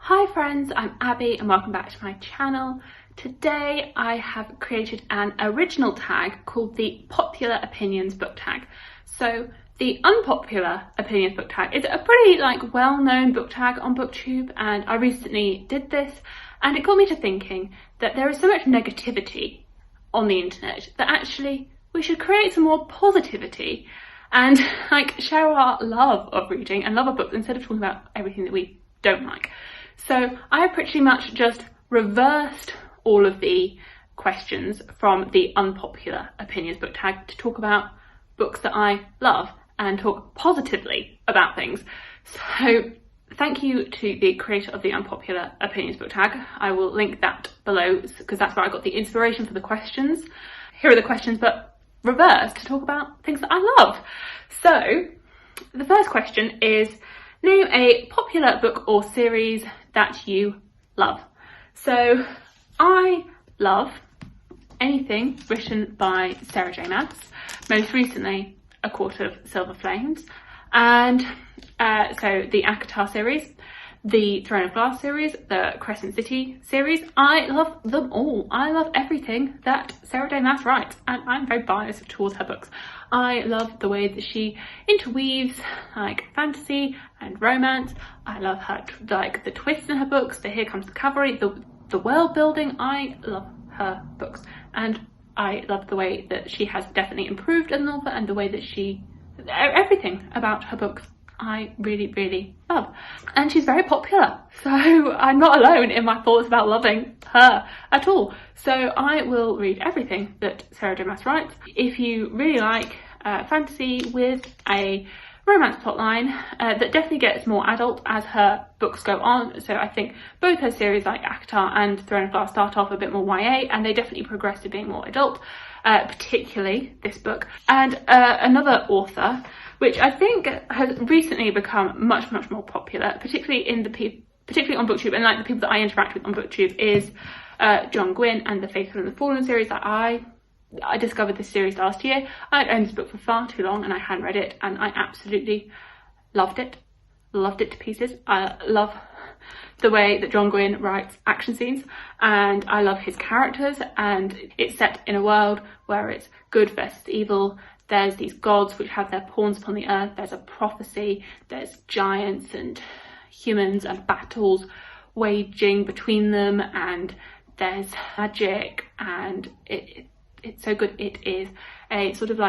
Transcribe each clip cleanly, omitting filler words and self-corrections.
Hi friends, I'm Abby and welcome back to my channel. Today I have created an original tag called the Popular Opinions book tag. So the Unpopular Opinions book tag is a pretty well-known book tag on BookTube, and I recently did this and it got me to thinking that there is so much negativity on the internet that actually we should create some more positivity and share our love of reading and love of books instead of talking about everything that we don't like. So I pretty much just reversed all of the questions from the Unpopular Opinions book tag to talk about books that I love and talk positively about things. So thank you to the creator of the Unpopular Opinions book tag. I will link that below because that's where I got the inspiration for the questions. Here are the questions, but reversed, to talk about things that I love. So the first question is, name a popular book or series that you love. So I love anything written by Sarah J Maas, most recently A Court of Silver Flames, and so the ACOTAR series, the Throne of Glass series, the Crescent City series. I love them all. I love everything that Sarah J Maas writes, and I'm very biased towards her books. I love the way that she interweaves fantasy and romance. I love her the twists in her books, the Here Comes the Cavalry, the world building. I love her books, and I love the way that she has definitely improved as an author, and the way that everything about her books I really love. And she's very popular, so I'm not alone in my thoughts about loving her at all. So I will read everything that Sarah J Maas writes. If you really like fantasy with a romance plotline that definitely gets more adult as her books go on, so I think both her series like ACOTAR and Throne of Glass start off a bit more YA and they definitely progress to being more adult, particularly this book. And another author which I think has recently become much more popular, particularly on BookTube, and the people that I interact with on BookTube, is John Gwynne and the Faithful and the Fallen series. That I discovered this series last year. I'd owned this book for far too long and I hadn't read it, and I absolutely loved it to pieces. I love the way that John Gwynne writes action scenes, and I love his characters, and it's set in a world where it's good versus evil. There's these gods which have their pawns upon the earth, there's a prophecy, there's giants and humans and battles waging between them, and there's magic, and it's so good. It is a sort of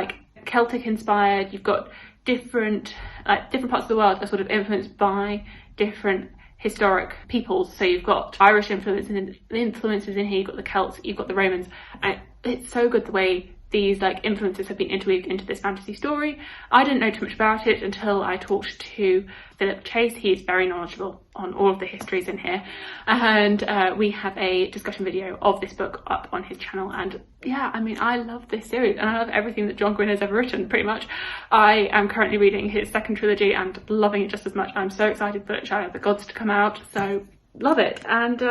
Celtic inspired. You've got different parts of the world are sort of influenced by different historic peoples. So you've got Irish influences in here, you've got the Celts, you've got the Romans, and it's so good the way these influences have been interweaved into this fantasy story. I didn't know too much about it until I talked to Philip Chase. He's very knowledgeable on all of the histories in here, and we have a discussion video of this book up on his channel. And yeah, I mean, I love this series and I love everything that John Gwynne has ever written, pretty much. I am currently reading his second trilogy and loving it just as much. I'm so excited for Child of the Gods to come out, so love it. And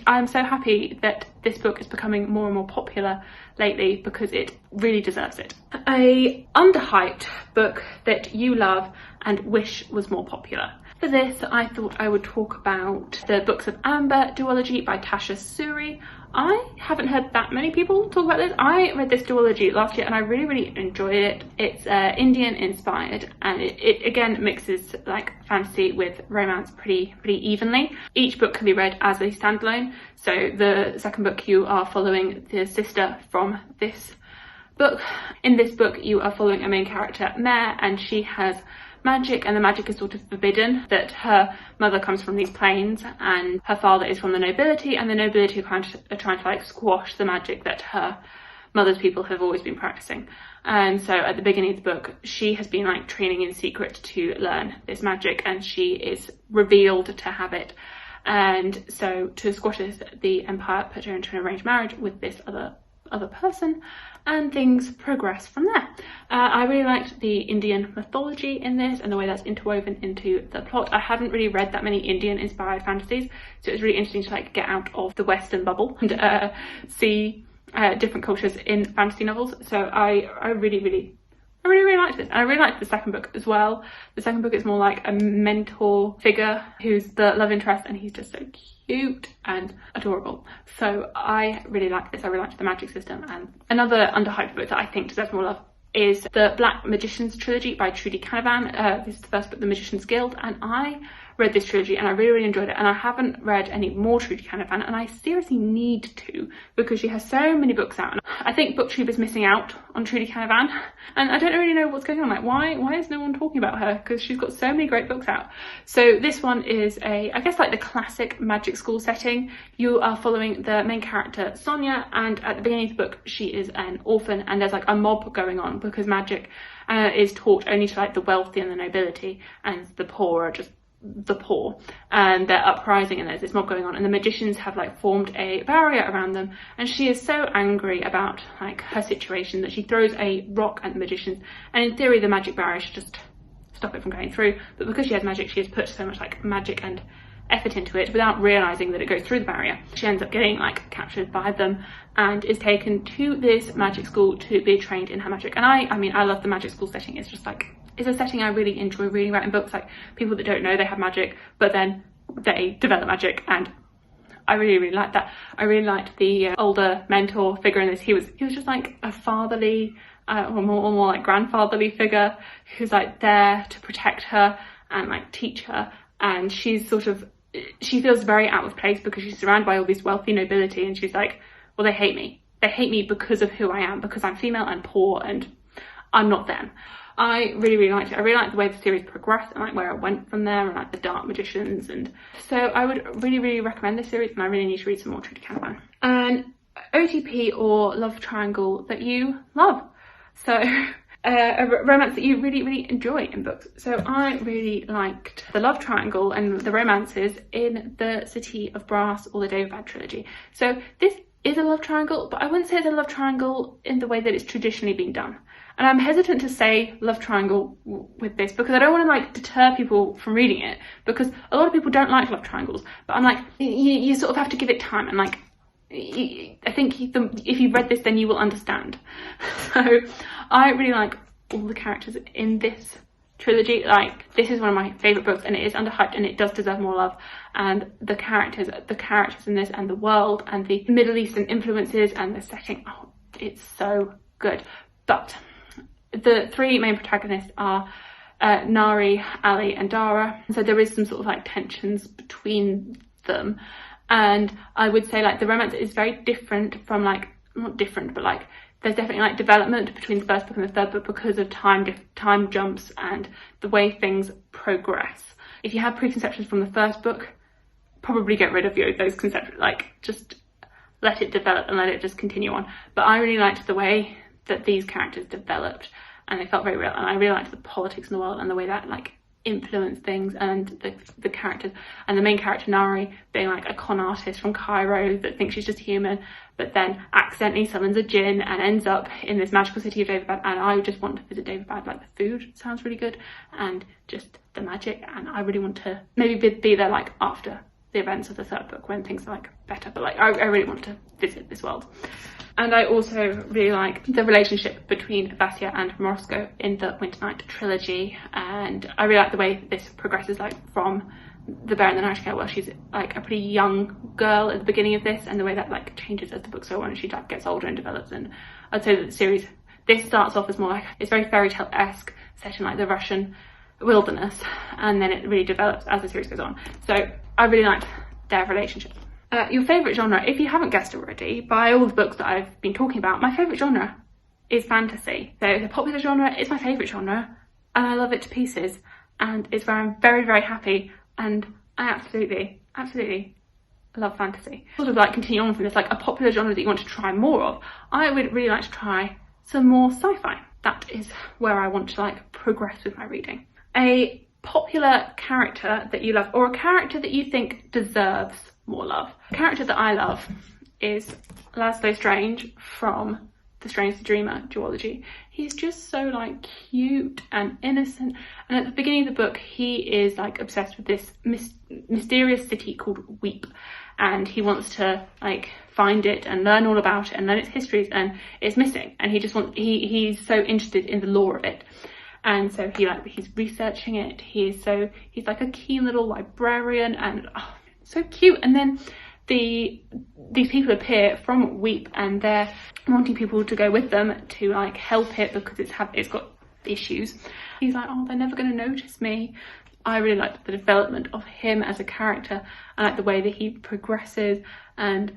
I'm so happy that this book is becoming more and more popular lately because it really deserves it. A underhyped book that you love and wish was more popular. For this, I thought I would talk about the Books of Amber duology by Tasha Suri. I haven't heard that many people talk about this. I read this duology last year and I really enjoyed it. It's Indian inspired, and it again mixes fantasy with romance pretty evenly. Each book can be read as a standalone. So the second book, you are following the sister from this book. In this book you are following a main character, Mare, and she has magic, and the magic is sort of forbidden. That her mother comes from these plains and her father is from the nobility, and the nobility are trying to squash the magic that her mother's people have always been practicing. And so at the beginning of the book she has been training in secret to learn this magic, and she is revealed to have it. And so to squash this, the empire put her into an arranged marriage with this other person, and things progress from there. I really liked the Indian mythology in this and the way that's interwoven into the plot. I hadn't really read that many Indian inspired fantasies, so it was really interesting to get out of the Western bubble and see different cultures in fantasy novels. So I really I really liked this, and I really liked the second book as well. The second book is more like a mentor figure who's the love interest, and he's just so cute and adorable. So I really liked this. I really liked the magic system. And another underhyped book that I think deserves more love is the Black Magicians trilogy by Trudy Canavan. This is the first book, The Magician's Guild, and I read this trilogy and I really enjoyed it, and I haven't read any more Trudy Canavan, and I seriously need to, because she has so many books out, and I think BookTube is missing out on Trudy Canavan, and I don't really know what's going on. Like, why is no one talking about her? Because she's got so many great books out. So this one is I guess like the classic magic school setting. You are following the main character Sonia, and at the beginning of the book she is an orphan, and there's like a mob going on because magic is taught only to like the wealthy and the nobility, and the poor are just the poor, and they're uprising, and there's this mob going on, and the magicians have like formed a barrier around them, and she is so angry about like her situation that she throws a rock at the magicians, and in theory the magic barrier should just stop it from going through, but because she has magic, she has put so much like magic and effort into it without realizing that it goes through the barrier. She ends up getting like captured by them and is taken to this magic school to be trained in her magic. And I mean I love the magic school setting. It's just like, it's a setting I really enjoy reading about in books, like people that don't know they have magic but then they develop magic, and I really like that. I really liked the older mentor figure in this. He was just like a fatherly or more like grandfatherly figure who's like there to protect her and like teach her, and she feels very out of place because she's surrounded by all this wealthy nobility, and she's like, well, they hate me because of who I am, because I'm female and poor and I'm not them. I really liked it. I really liked the way the series progressed and like where it went from there, and like the dark magicians, and so I would really recommend this series, and I really need to read some more Trudy Canavan. An OTP or love triangle that you love. So a romance that you really enjoy in books. So I really liked the love triangle and the romances in the City of Brass or the David Bad trilogy. So this is a love triangle, but I wouldn't say it's a love triangle in the way that it's traditionally been done. And I'm hesitant to say love triangle with this because I don't want to like deter people from reading it, because a lot of people don't like love triangles, but I'm like, you sort of have to give it time, and like I think if you've read this then you will understand. So I really like all the characters in this trilogy. Like, this is one of my favourite books, and it is underhyped and it does deserve more love, and the characters in this, and the world and the Middle Eastern influences and the setting, oh, it's so good. But the three main protagonists are Nari, Ali and Dara, so there is some sort of like tensions between them, and I would say like the romance is very different from like, not different, but like there's definitely like development between the first book and the third book because of time jumps and the way things progress. If you have preconceptions from the first book, probably get rid of those conceptions, like just let it develop and let it just continue on. But I really liked the way that these characters developed, and they felt very real, and I really liked the politics in the world and the way that like influenced things, and the characters, and the main character Nari being like a con artist from Cairo that thinks she's just human, but then accidentally summons a djinn and ends up in this magical city of David Bad. And I just want to visit David Bad. Like, the food sounds really good, and just the magic, and I really want to maybe be there like after the events of the third book when things are like better, but like I really want to visit this world. And I also really like the relationship between Vasya and Morosco in the Winter Night trilogy, and I really like the way this progresses, like from The Bear and the Nightingale, where she's like a pretty young girl at the beginning of this, and the way that like changes as the books go on and she like gets older and develops. And I'd say that the series, this starts off as more like, it's very fairy tale-esque, set in like the Russian wilderness, and then it really develops as the series goes on. So I really liked their relationship. Your favourite genre, if you haven't guessed already by all the books that I've been talking about, my favourite genre is fantasy. So the popular genre is my favourite genre, and I love it to pieces, and it's where I'm very happy, and I absolutely love fantasy. Sort of like continue on from this, like a popular genre that you want to try more of, I would really like to try some more sci-fi. That is where I want to like progress with my reading. A popular character that you love, or a character that you think deserves more love. A character that I love is Laszlo Strange from the Strange the Dreamer duology. He's just so like cute and innocent, and at the beginning of the book he is like obsessed with this mysterious city called Weep, and he wants to like find it and learn all about it and learn its histories, and it's missing, and he's so interested in the lore of it. And so he's researching it. He's like a keen little librarian, and so cute. And then these people appear from Weep, and they're wanting people to go with them to like help it because it's got issues. He's like, oh, they're never going to notice me. I really liked the development of him as a character. I like the way that he progresses, and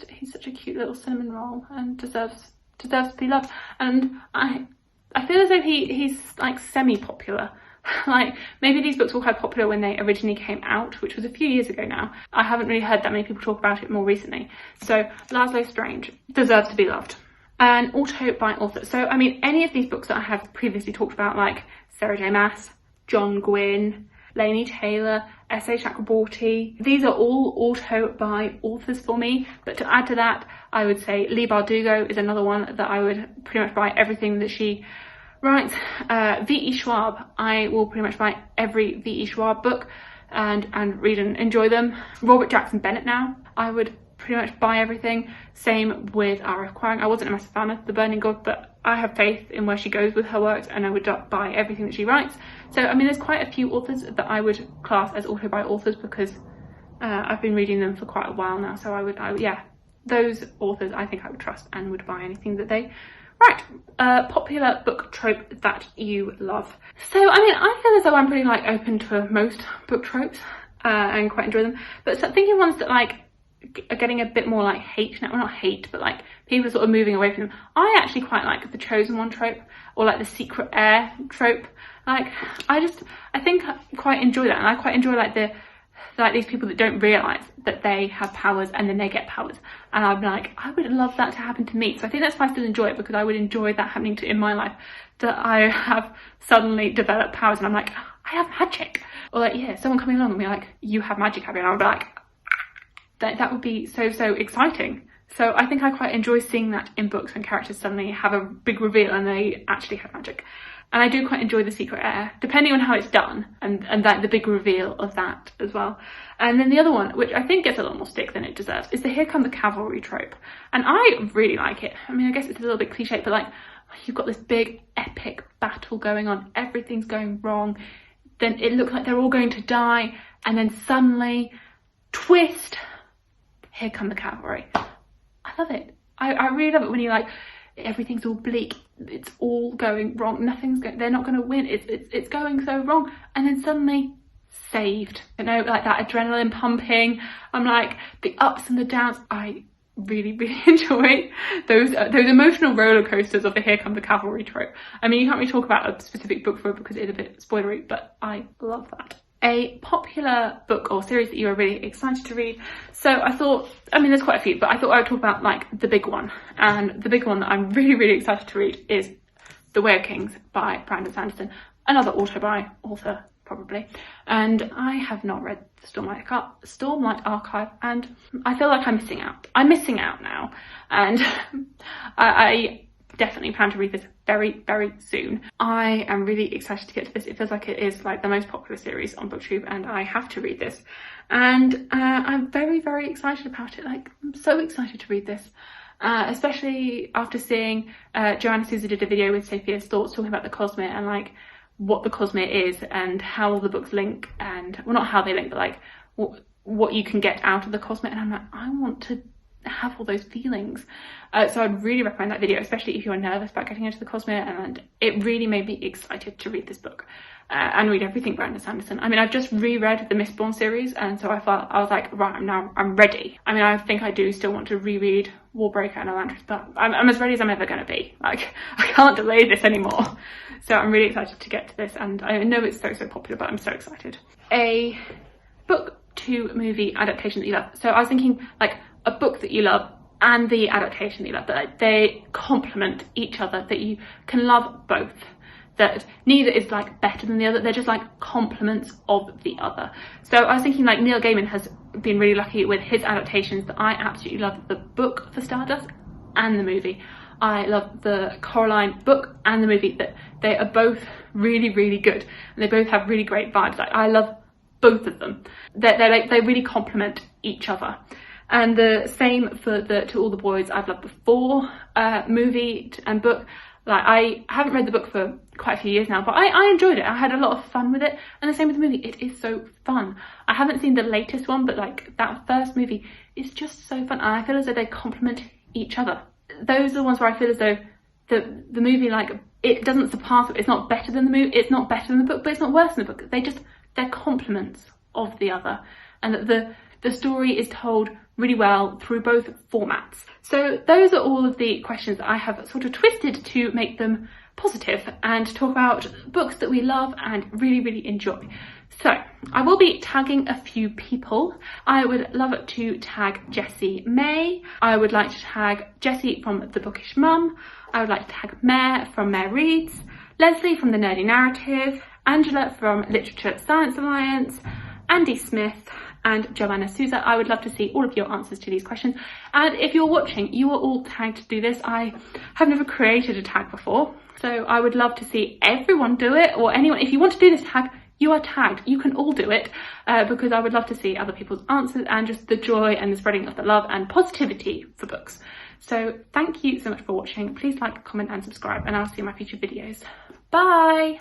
he's such a cute little cinnamon roll and deserves to be loved. And I feel as though he's like semi-popular. Like, maybe these books were quite popular when they originally came out, which was a few years ago now. I haven't really heard that many people talk about it more recently. So Laszlo Strange deserves to be loved. An auto by author. So, I mean, any of these books that I have previously talked about, like Sarah J Maas, John Gwynne, Laini Taylor, S.A. Chakraborty, these are all auto by authors for me. But to add to that, I would say Leigh Bardugo is another one that I would pretty much buy everything that she writes. V.E. Schwab, I will pretty much buy every V.E. Schwab book and read and enjoy them. Robert Jackson Bennett now, I would pretty much buy everything. Same with R.F. Kuang. I wasn't a massive fan of The Burning God, but I have faith in where she goes with her works, and I would buy everything that she writes. So, I mean, there's quite a few authors that I would class as auto by authors because I've been reading them for quite a while now. So yeah, those authors I think I would trust and would buy anything that they write. Popular book trope that you love. So, I mean, I feel as though I'm pretty like open to most book tropes and quite enjoy them. But so thinking ones that like are getting a bit more like hate now, well, not hate, but like people are sort of moving away from them. I actually quite like the chosen one trope, or like the secret heir trope. Like, I think I quite enjoy that, and I quite enjoy like these people that don't realise that they have powers and then they get powers. And I'm like, I would love that to happen to me. So I think that's why I still enjoy it, because I would enjoy that happening in my life, that I have suddenly developed powers and I'm like, I have magic. Or like, yeah, someone coming along and be like, you have magic, Abby, and I'll be like, that would be so exciting. So I think I quite enjoy seeing that in books when characters suddenly have a big reveal and they actually have magic. And I do quite enjoy the secret heir, depending on how it's done, and that the big reveal of that as well. And then the other one, which I think gets a lot more stick than it deserves, is the Here Come the Cavalry trope. And I really like it. I mean, I guess it's a little bit cliche, but like, you've got this big epic battle going on, everything's going wrong, then it looks like they're all going to die, and then suddenly, twist, here come the cavalry. I love it. I really love it when you like, everything's all bleak, it's all going wrong, they're not going to win, it's going so wrong, and then suddenly saved. You know, like that adrenaline pumping. I'm like, the ups and the downs. I really enjoy those emotional roller coasters of the Here Come the Cavalry trope. I mean, you can't really talk about a specific book for it because it is a bit spoilery, but I love that. A popular book or series that you are really excited to read. So I thought, I mean, there's quite a few, but I thought I would talk about like the big one. And the big one that I'm really excited to read is The Way of Kings by Brandon Sanderson, another auto-buy author probably. And I have not read the Stormlight Archive, and I feel like I'm missing out. I'm missing out now, and I definitely plan to read this very soon. I am really excited to get to this. It feels like it is like the most popular series on BookTube, and I have to read this. And I'm very excited about it. Like, I'm so excited to read this. Especially after seeing Joanna Souza did a video with Sophia's Thoughts talking about the Cosmere and like what the Cosmere is and how all the books link, and well, not how they link, but like what you can get out of the Cosmere. And I'm like, I want to have all those feelings. So I'd really recommend that video, especially if you're nervous about getting into the Cosmere, and it really made me excited to read this book and read everything Brandon Sanderson. I mean, I've just reread the Mistborn series, and so I was like, right, I'm ready. I mean, I think I do still want to reread Warbreaker and Elantris, but I'm as ready as I'm ever going to be. Like, I can't delay this anymore. So I'm really excited to get to this, and I know it's so popular, but I'm so excited. A book to movie adaptation that you love. So I was thinking like a book that you love and the adaptation that you love, that they complement each other, that you can love both, that neither is like better than the other, they're just like complements of the other. So I was thinking like Neil Gaiman has been really lucky with his adaptations, that I absolutely love the book for Stardust and the movie. I love the Coraline book and the movie, that they are both really good, and they both have really great vibes. Like, I love both of them. They really complement each other. And the same for the To All the Boys I've Loved Before movie and book. Like, I haven't read the book for quite a few years now, but I enjoyed it. I had a lot of fun with it. And the same with the movie. It is so fun. I haven't seen the latest one, but like that first movie is just so fun. And I feel as though they complement each other. Those are the ones where I feel as though the movie, like, it doesn't surpass it. It's not better than the movie. It's not better than the book, but it's not worse than the book. They're complements of the other. And that the story is told really well through both formats. So those are all of the questions that I have sort of twisted to make them positive and talk about books that we love and really, really enjoy. So I will be tagging a few people. I would love to tag Jessie May. I would like to tag Jessie from The Bookish Mum. I would like to tag Mare from Mare Reads, Leslie from The Nerdy Narrative, Angela from Literature Science Alliance, Andy Smith, and Joanna Souza. I would love to see all of your answers to these questions. And if you're watching, you are all tagged to do this. I have never created a tag before, so I would love to see everyone do it, or anyone. If you want to do this tag, you are tagged. You can all do it because I would love to see other people's answers and just the joy and the spreading of the love and positivity for books. So thank you so much for watching. Please like, comment and subscribe, and I'll see you in my future videos. Bye!